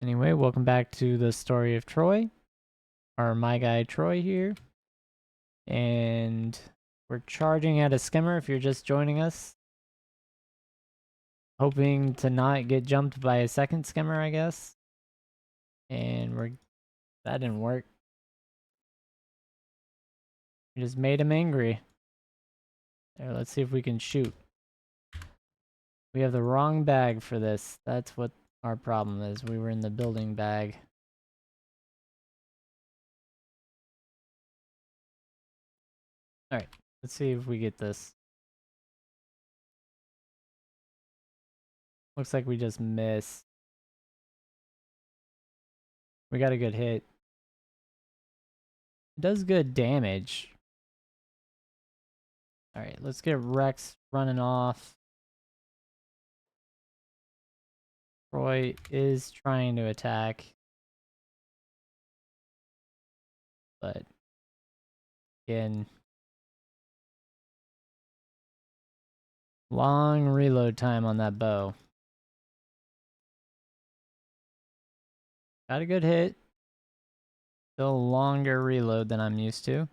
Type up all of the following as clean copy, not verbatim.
Anyway, welcome back to the story of Troy. My guy Troy here. And we're charging at a skimmer if you're just joining us. Hoping to not get jumped by a second skimmer, I guess. And that didn't work. We just made him angry. There, let's see if we can shoot. We have the wrong bag for this. That's what our problem is. We were in the building bag. Alright, let's see if we get this. Looks like we just missed. We got a good hit. It does good damage. Alright, let's get Rex running off. Troy is trying to attack. But again, long reload time on that bow. Got a good hit. Still longer reload than I'm used to.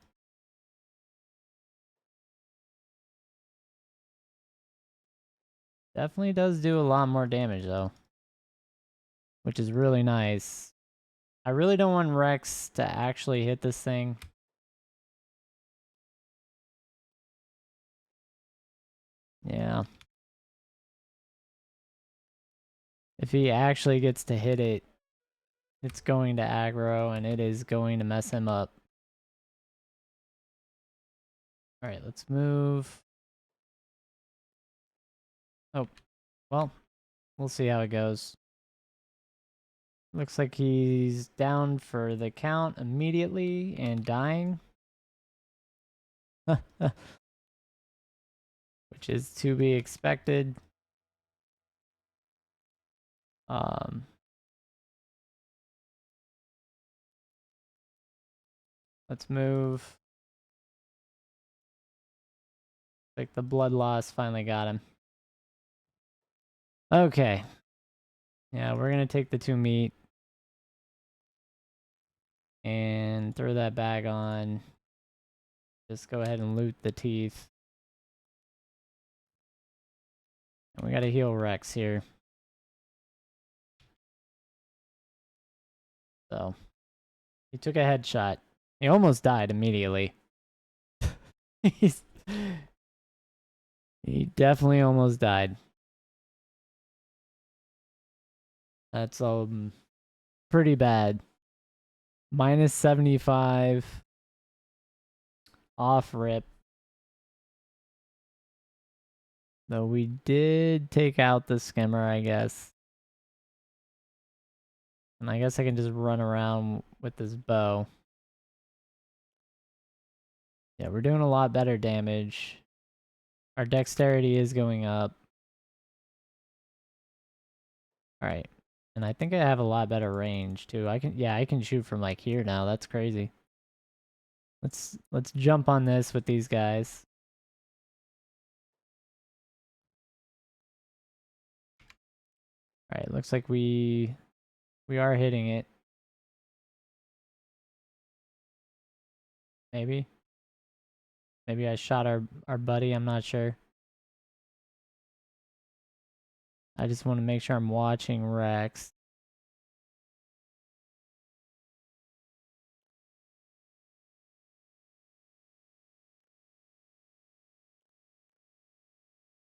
Definitely does do a lot more damage though, which is really nice. I really don't want Rex to actually hit this thing. Yeah. If he actually gets to hit it, it's going to aggro and it is going to mess him up. Alright, let's move. Oh, well, we'll see how it goes. Looks like he's down for the count immediately and dying. Which is to be expected. Let's move. Like the blood loss finally got him. Okay. Yeah, we're gonna take the 2 meat. And throw that bag on. Just go ahead and loot the teeth. And we gotta heal Rex here. So, he took a headshot. He almost died immediately. He definitely almost died. That's pretty bad. Minus 75 off rip. Though we did take out the skimmer, I guess. And I guess I can just run around with this bow. Yeah, we're doing a lot better damage. Our dexterity is going up. Alright. And I think I have a lot better range too. I can shoot from like here now. That's crazy. Let's jump on this with these guys. Alright, looks like we are hitting it. Maybe. Maybe I shot our buddy, I'm not sure. I just want to make sure I'm watching Rex.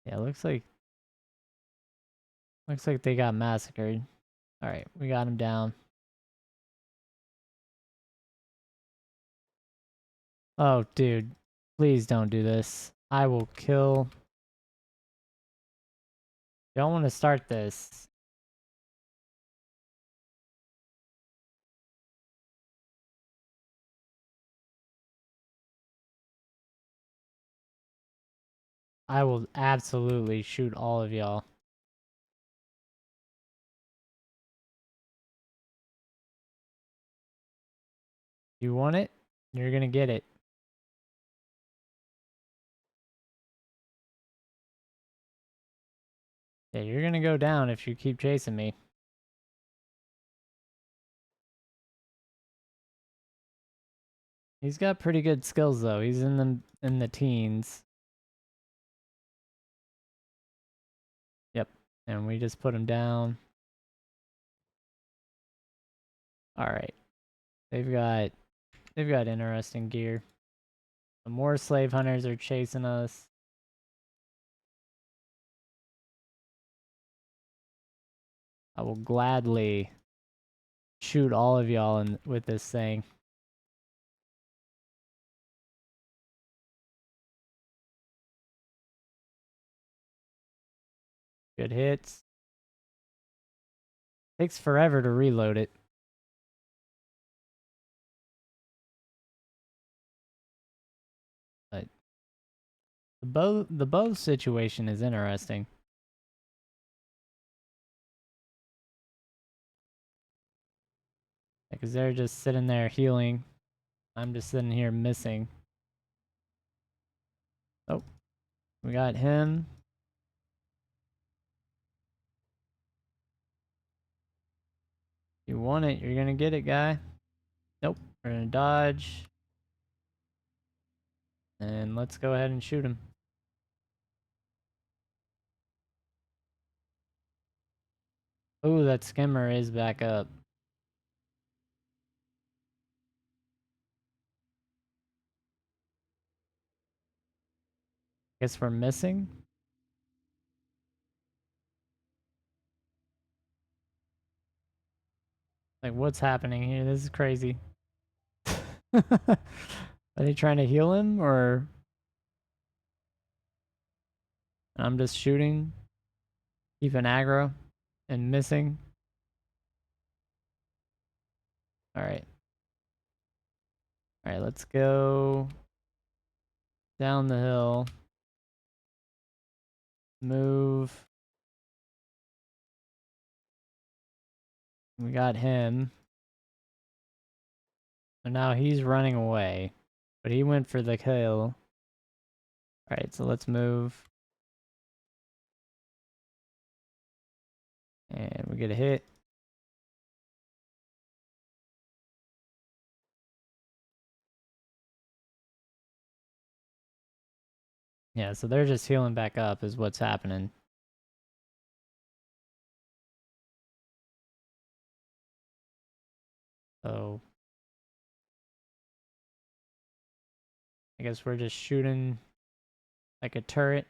Yeah, looks like they got massacred. Alright, we got him down. Oh, dude. Please don't do this. I will kill. Don't want to start this. I will absolutely shoot all of y'all. You want it? You're gonna get it. Yeah, you're gonna go down if you keep chasing me. He's got pretty good skills though. He's in the teens. Yep. And we just put him down. All right. They've got interesting gear. The more slave hunters are chasing us. I will gladly shoot all of y'all in with this thing. Good hits. Takes forever to reload it. But the bow situation is interesting. Because they're just sitting there healing. I'm just sitting here missing. Oh, we got him. You want it, you're gonna get it, guy. Nope, we're gonna dodge. And let's go ahead and shoot him. Oh, that skimmer is back up. Guess we're missing. Like, what's happening here? This is crazy. Are they trying to heal him, or I'm just shooting, keeping aggro, and missing? Alright. Alright, let's go down the hill. Move. We got him. So now he's running away. But he went for the kill. Alright, so let's move. And we get a hit. Yeah, so they're just healing back up is what's happening. So I guess we're just shooting like a turret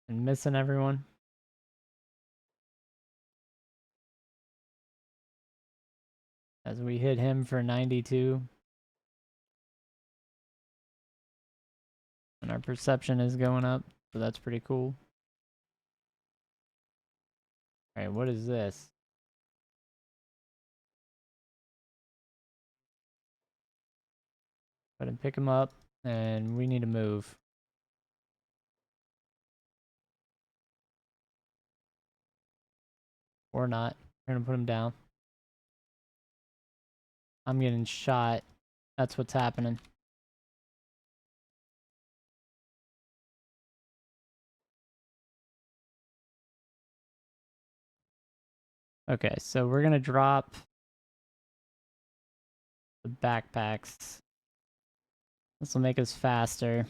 and missing everyone. As we hit him for 92. And our perception is going up, so that's pretty cool. Alright, what is this? Go ahead and pick him up, and we need to move. Or not. We're gonna put him down. I'm getting shot. That's what's happening. Okay, so we're gonna drop the backpacks. This will make us faster.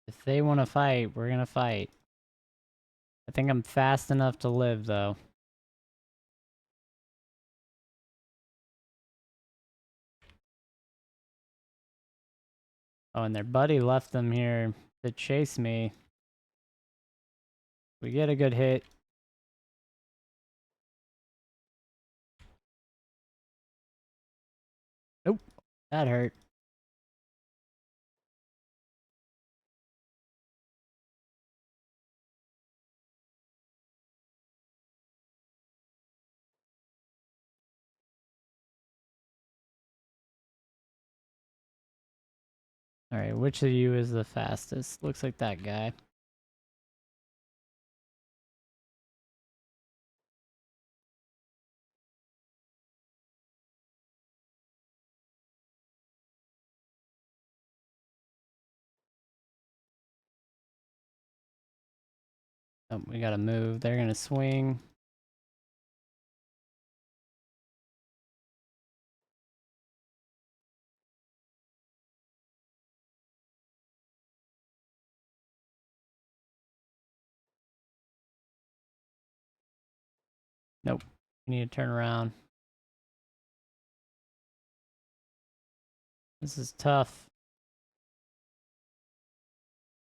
If they want to fight, we're gonna fight. I think I'm fast enough to live, though. Oh, and their buddy left them here to chase me. We get a good hit. Nope, that hurt. Alright, which of you is the fastest? Looks like that guy. Oh, we gotta move. They're gonna swing. Nope. We need to turn around. This is tough.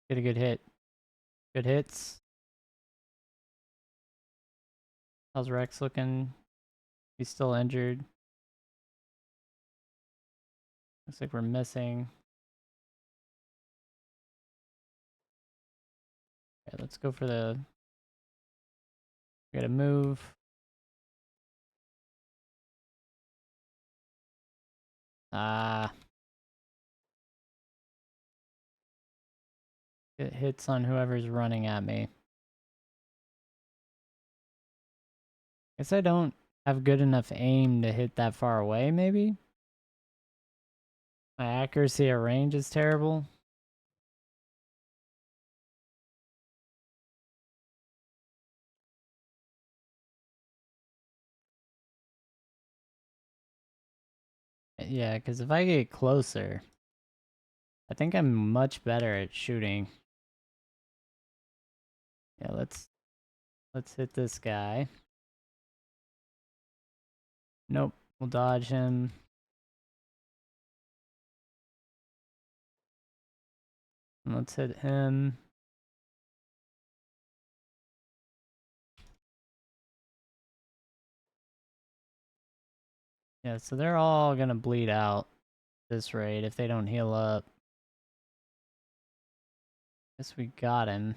Get a good hit. Good hits. How's Rex looking? He's still injured. Looks like we're missing. Okay, let's go for the... We gotta move. Ah. It hits on whoever's running at me. Guess I don't have good enough aim to hit that far away, maybe? My accuracy at range is terrible. Yeah, because if I get closer, I think I'm much better at shooting. Yeah, let's hit this guy. Nope, we'll dodge him. And let's hit him. Yeah, so they're all gonna bleed out this rate if they don't heal up. Guess we got him.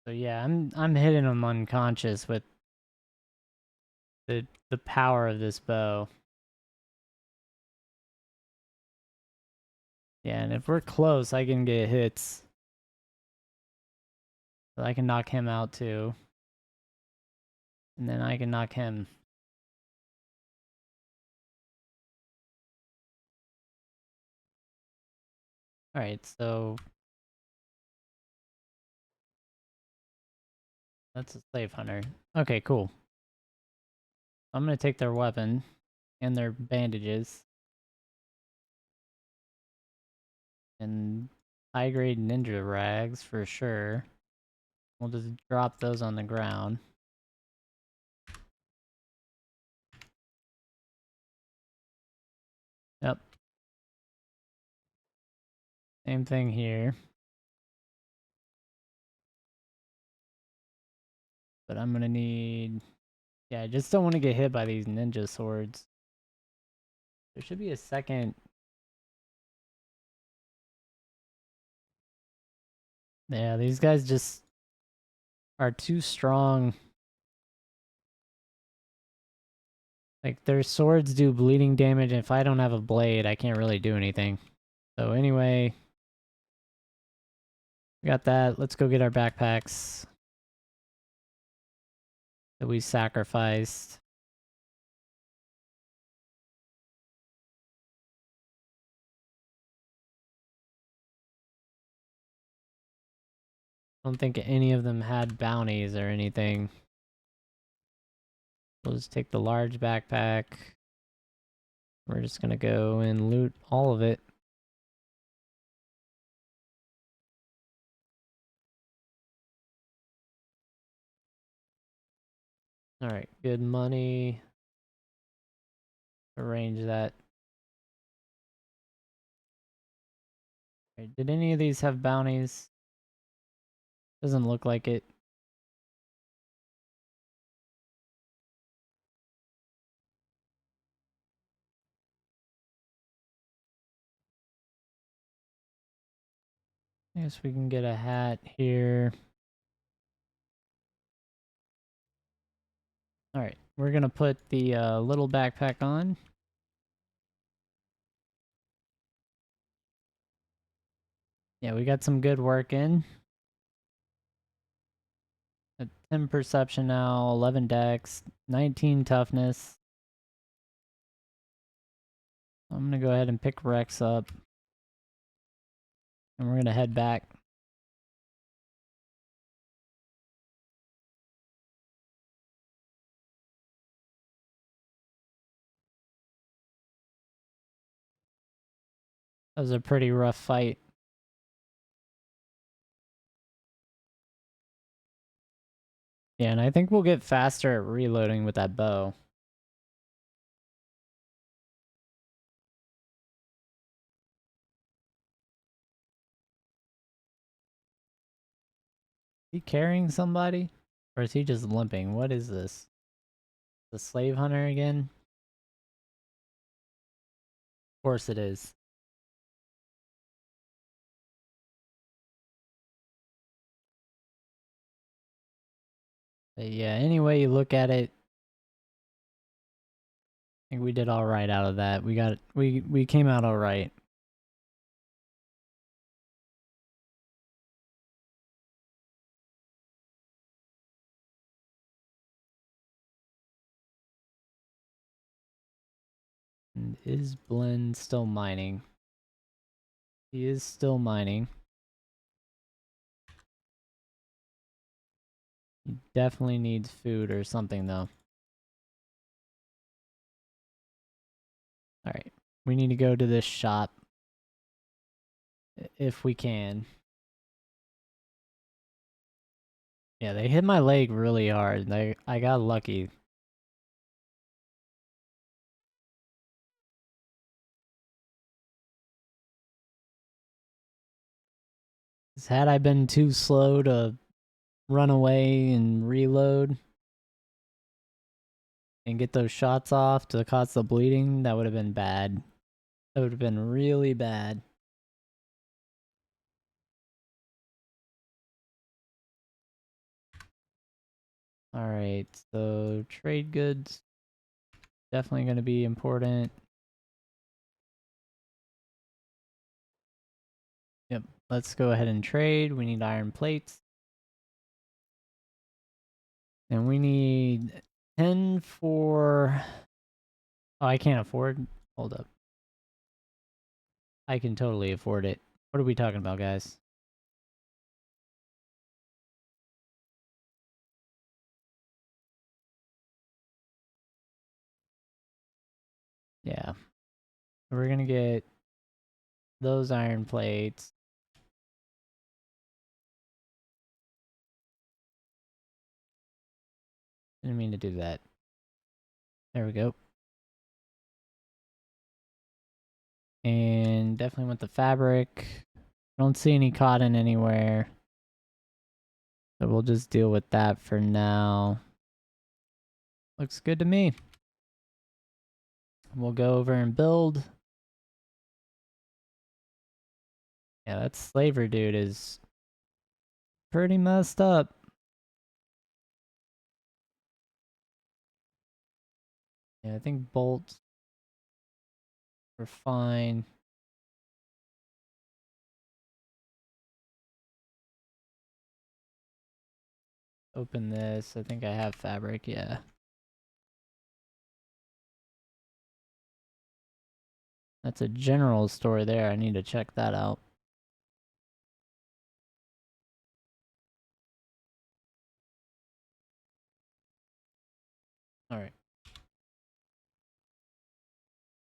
So yeah, I'm hitting him unconscious with the power of this bow. Yeah, and if we're close, I can get hits. So I can knock him out too. And then I can knock him. Alright, so that's a slave hunter. Okay, cool. I'm gonna take their weapon and their bandages. And high grade ninja rags for sure. We'll just drop those on the ground. Yep. Same thing here. But I'm gonna need... Yeah, I just don't want to get hit by these ninja swords. There should be a second... Yeah, these guys just are too strong. Like, their swords do bleeding damage, and if I don't have a blade, I can't really do anything. So anyway, we got that. Let's go get our backpacks that we sacrificed. I don't think any of them had bounties or anything. We'll just take the large backpack. We're just gonna go and loot all of it. Alright, good money. Arrange that. Right, did any of these have bounties? Doesn't look like it. I guess we can get a hat here. Alright, we're gonna put the little backpack on. Yeah, we got some good work in. A 10 perception now, 11 dex, 19 toughness. I'm gonna go ahead and pick Rex up. And we're gonna head back. That was a pretty rough fight. Yeah, and I think we'll get faster at reloading with that bow. Is he carrying somebody? Or is he just limping? What is this? The slave hunter again? Of course it is. But yeah, any way you look at it, I think we did all right out of that. We came out all right. And is Blend still mining? He is still mining. He definitely needs food or something though. Alright. We need to go to this shop. If we can. Yeah, they hit my leg really hard. I got lucky. Had I been too slow to run away and reload and get those shots off to cause the bleeding, that would have been bad. That would have been really bad. Alright, so trade goods. Definitely going to be important. Yep, let's go ahead and trade. We need iron plates. And we need 10 for... Oh, I can't afford... Hold up. I can totally afford it. What are we talking about, guys? Yeah. We're gonna get those iron plates. Didn't mean to do that. There we go. And definitely want the fabric. Don't see any cotton anywhere. So we'll just deal with that for now. Looks good to me. We'll go over and build. Yeah, that slaver dude is pretty messed up. Yeah, I think bolts are fine. Open this. I think I have fabric, yeah. That's a general store there. I need to check that out. Alright.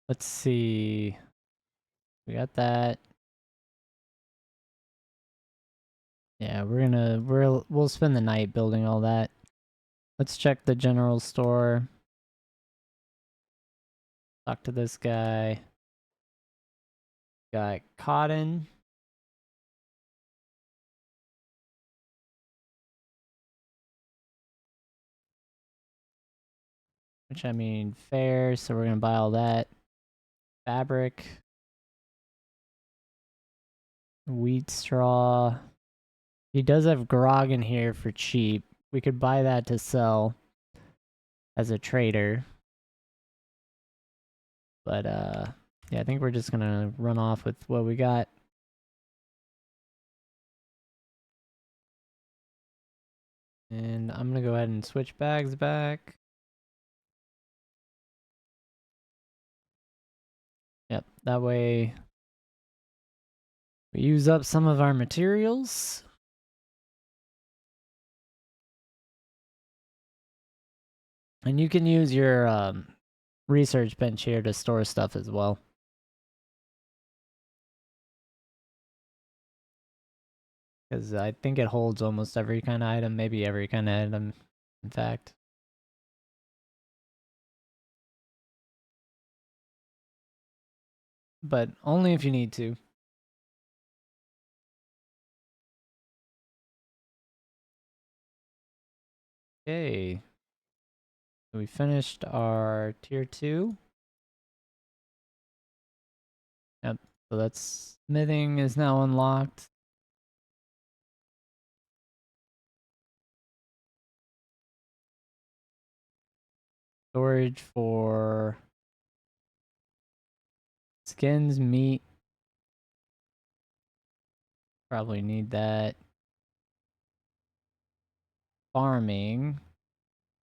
Let's see. We got that. Yeah, we'll spend the night building all that. Let's check the general store. Talk to this guy. Got cotton. Which I mean fair, so we're gonna buy all that. Fabric. Wheat straw. He does have grog in here for cheap. We could buy that to sell as a trader. But yeah, I think we're just gonna run off with what we got. And I'm gonna go ahead and switch bags back. Yep. That way we use up some of our materials. And you can use your research bench here to store stuff as well. Because I think it holds almost every kind of item, maybe every kind of item, in fact. But only if you need to. Okay. We finished our tier 2. Yep. So that's smithing is now unlocked. Storage for skins, meat. Probably need that. Farming.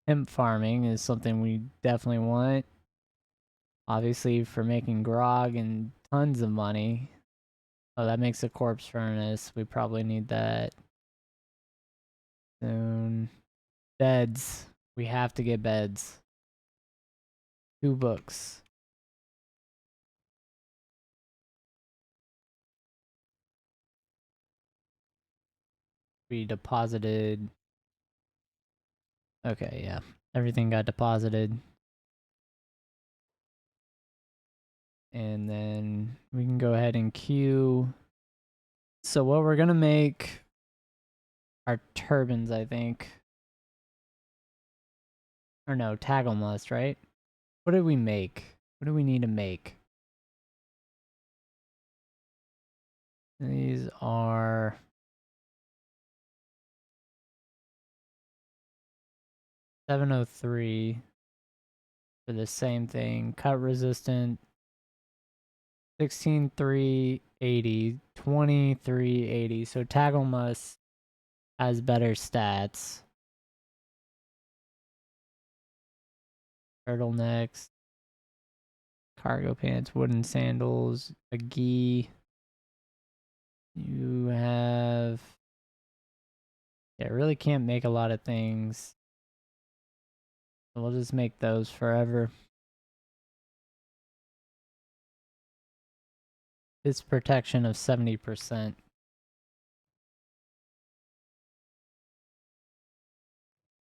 Hemp farming is something we definitely want. Obviously for making grog and tons of money. Oh, that makes a corpse furnace. We probably need that soon. Beds. We have to get beds. 2 books. We deposited. Okay, yeah. Everything got deposited. And then we can go ahead and queue. So what we're gonna make are turbines, I think. Or no, taggle must, right? What did we make? What do we need to make? These are 703 for the same thing. Cut resistant 16,380, 2380. So taggle must has better stats. Turtlenecks, cargo pants, wooden sandals, a gi. You have. Yeah, really can't make a lot of things. So we'll just make those forever. It's protection of 70%.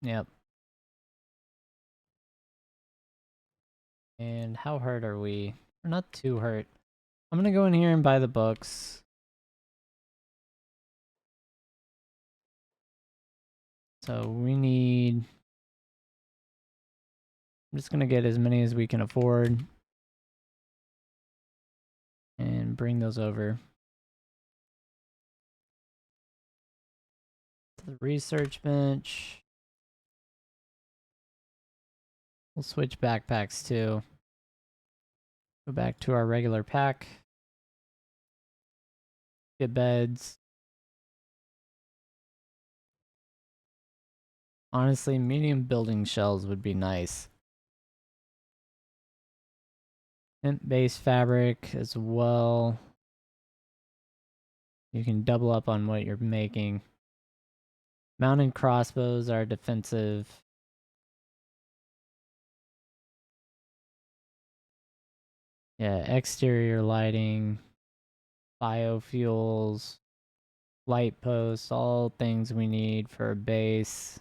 Yep. And how hurt are we? We're not too hurt. I'm gonna go in here and buy the books. So we need. I'm just gonna get as many as we can afford. And bring those over. To the research bench. We'll switch backpacks too. Go back to our regular pack. Get beds. Honestly, medium building shells would be nice. Hemp-based fabric as well. You can double up on what you're making. Mounted crossbows are defensive. Yeah, exterior lighting, biofuels, light posts, all things we need for a base.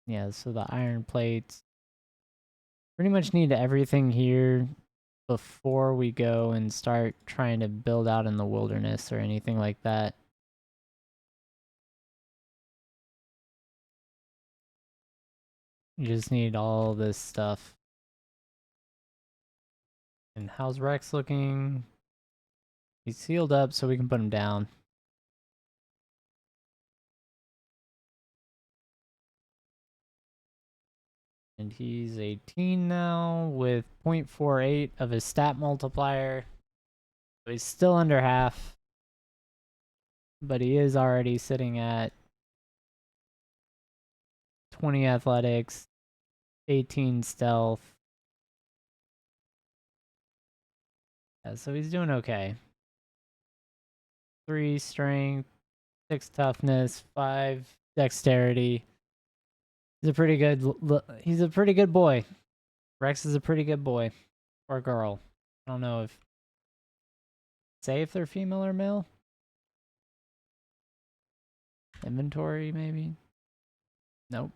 Yeah, so the iron plates. Pretty much need everything here before we go and start trying to build out in the wilderness or anything like that. You just need all this stuff. And how's Rex looking? He's sealed up so we can put him down. And he's 18 now with 0.48 of his stat multiplier. So he's still under half. But he is already sitting at 20 athletics, 18 stealth, Yeah, so he's doing okay. 3 strength, 6 toughness, 5 dexterity. He's a pretty good boy. Rex is a pretty good boy. Or girl. I don't know if say if they're female or male. Inventory maybe. Nope.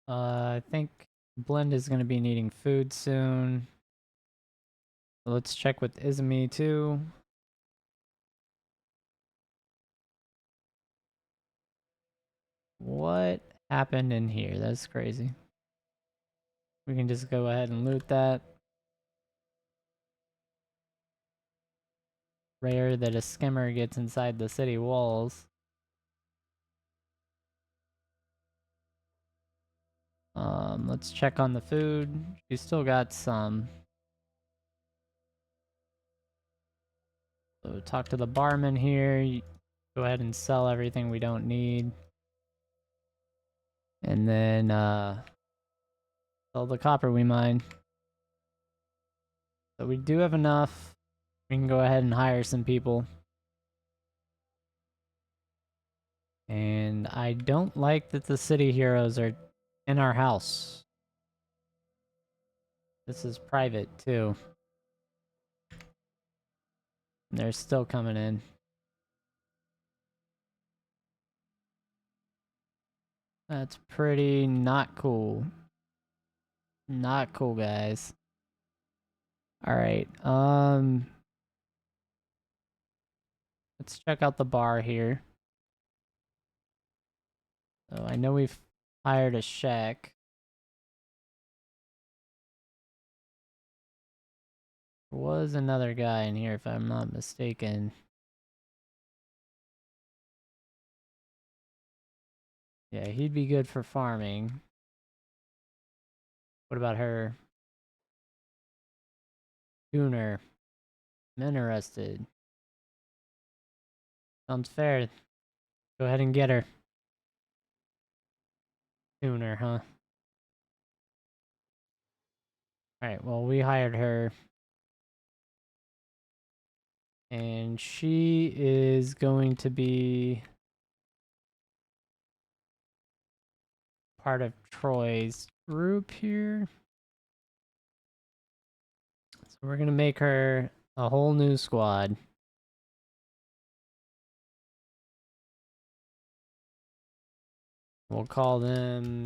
I think Blend is gonna be needing food soon. So let's check with Izumi too. What happened in here? That's crazy. We can just go ahead and loot that. Rare that a skimmer gets inside the city walls. Let's check on the food. She's still got some. So talk to the barman here. Go ahead and sell everything we don't need. And then sell the copper we mine. So we do have enough. We can go ahead and hire some people. And I don't like that the city heroes are in our house. This is private too. And they're still coming in. That's pretty not cool. Not cool, guys. Alright, let's check out the bar here. So I know we've hired a shack. There was another guy in here, if I'm not mistaken. Yeah, he'd be good for farming. What about her? Tuner. I'm interested. Sounds fair. Go ahead and get her. Tuner, huh? Alright, well, we hired her. And she is going to be part of Troy's group here. So we're going to make her a whole new squad. We'll call them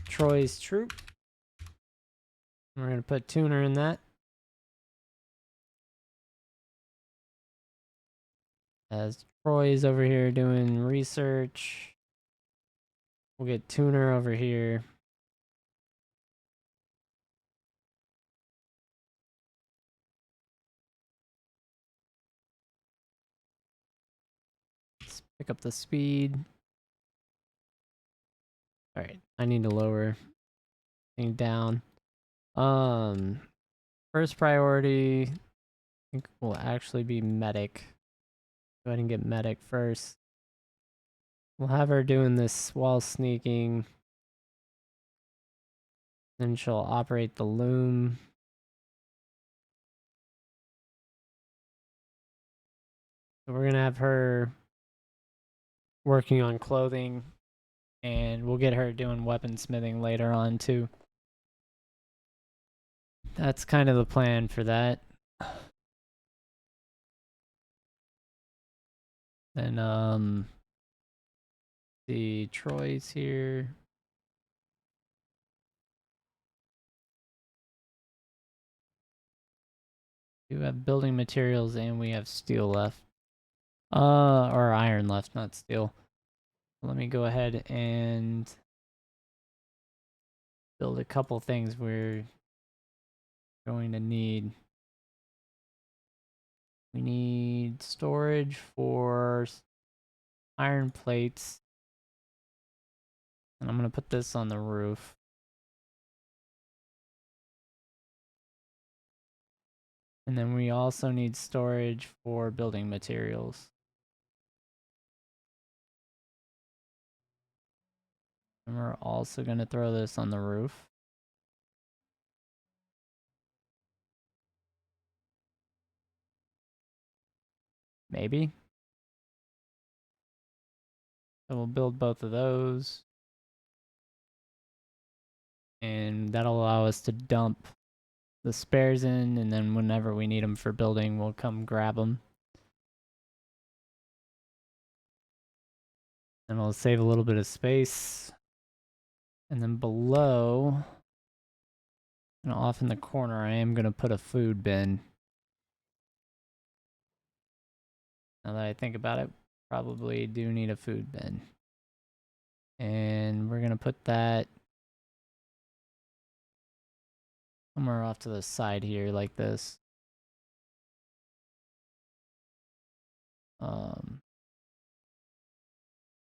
Troy's troop. We're going to put Tuner in that. As Troy's over here doing research. We'll get Tuner over here. Let's pick up the speed. Alright, I need to lower thing down. First priority, I think will actually be medic. Go ahead and get medic first. We'll have her doing this while sneaking. Then she'll operate the loom. So we're gonna have her working on clothing, and we'll get her doing weaponsmithing later on too. That's kind of the plan for that. Then the Troy's here. We have building materials and we have steel left. Or iron left, not steel. Let me go ahead and build a couple things we're going to need. We need storage for iron plates. And I'm going to put this on the roof. And then we also need storage for building materials. And we're also going to throw this on the roof. Maybe. So we'll build both of those. And that'll allow us to dump the spares in, and then whenever we need them for building, we'll come grab them. And we'll save a little bit of space. And then below, and off in the corner, I am going to put a food bin. Now that I think about it, probably do need a food bin. And we're going to put that somewhere off to the side here like this.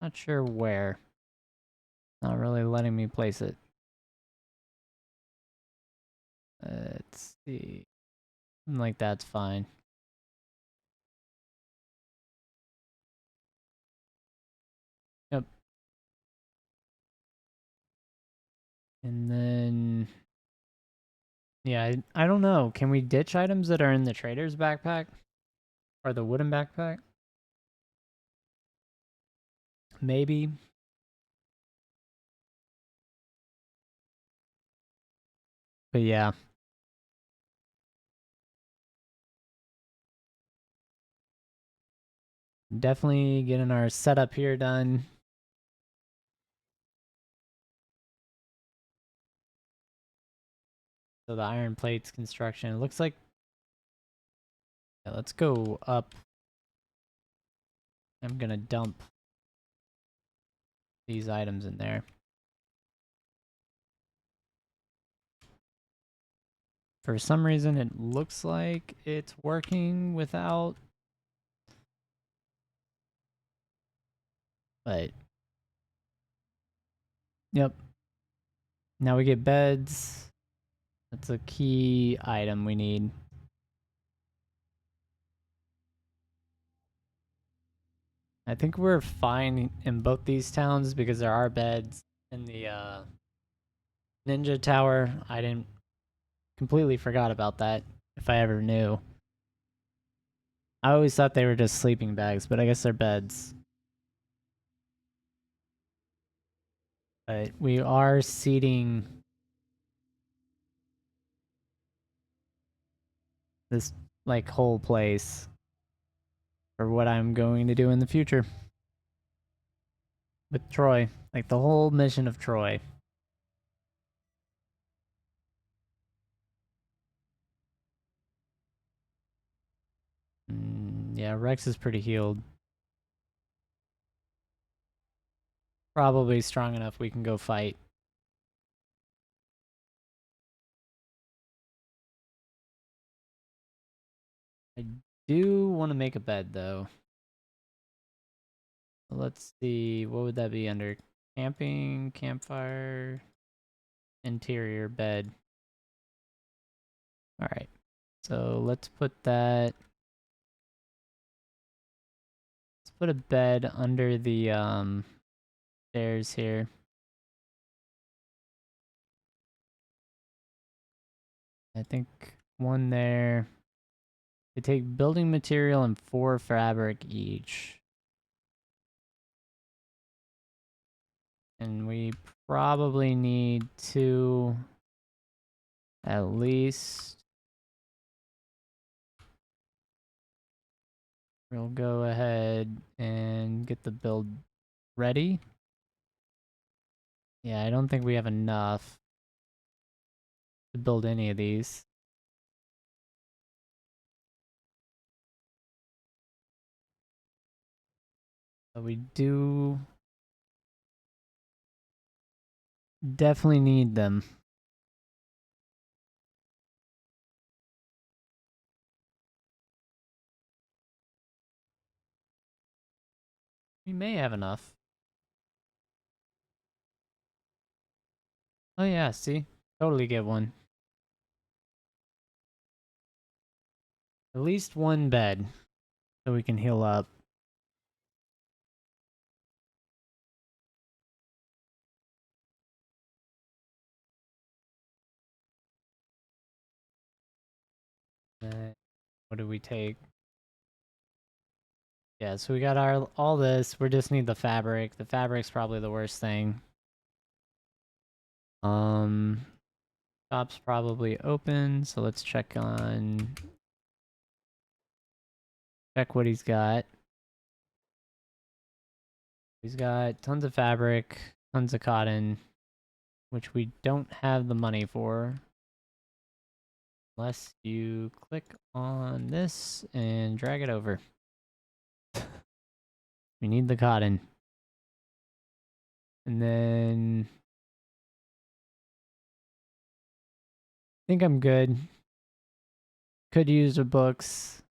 Not sure where. Not really letting me place it. Let's see. Something like that's fine. Yep. And then, yeah, I don't know. Can we ditch items that are in the trader's backpack? Or the wooden backpack? Maybe. But yeah. Definitely getting our setup here done. So the iron plates construction. It looks like... Yeah, let's go up. I'm gonna dump these items in there. For some reason, it looks like it's working without... But... Yep. Now we get beds. That's a key item we need. I think we're fine in both these towns because there are beds in the ninja tower. I didn't completely forgot about that, if I ever knew. I always thought they were just sleeping bags, but I guess they're beds. But we are seating this like whole place for what I'm going to do in the future with Troy. Like the whole mission of Troy. Yeah, Rex is pretty healed. Probably strong enough we can go fight. I do want to make a bed though. Let's see, what would that be under? Camping, campfire, interior, bed. Alright, so let's put that... Let's put a bed under the stairs here. I think one there. They take building material and 4 fabric each. And we probably need 2 at least. We'll go ahead and get the build ready. Yeah, I don't think we have enough to build any of these. But we do definitely need them. We may have enough. Oh yeah, see? Totally get one. At least one bed so we can heal up. What do we take? Yeah, so we got all this. We just need the fabric. The fabric's probably the worst thing. Shop's probably open, so let's check what he's got. He's got tons of fabric, tons of cotton, which we don't have the money for. Unless you click on this and drag it over. We need the cotton. And then I think I'm good. Could use the books.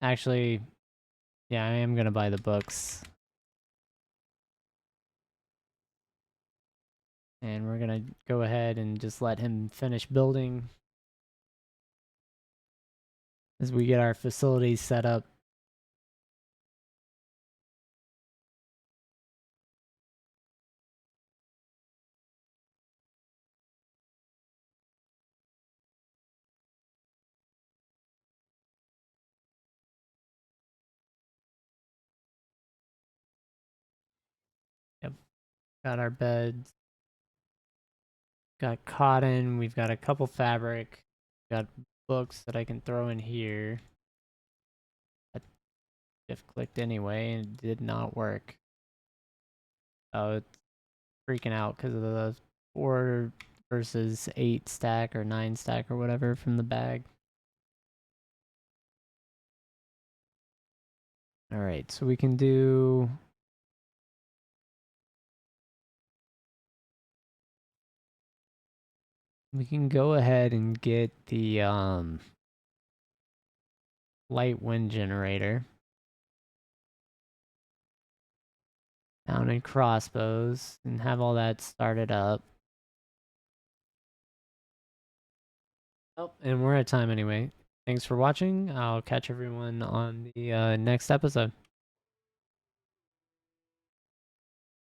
Actually, yeah, I am gonna buy the books. And we're gonna go ahead and just let him finish building as we get our facilities set up. Yep, got our beds. Got cotton, we've got a couple fabric, got books that I can throw in here. I shift clicked anyway and it did not work. Oh, it's freaking out because of the 4 versus 8 stack or 9 stack or whatever from the bag. Alright, so we can do... We can go ahead and get the light wind generator. Mounted crossbows and have all that started up. Oh, and we're at time anyway. Thanks for watching. I'll catch everyone on the next episode.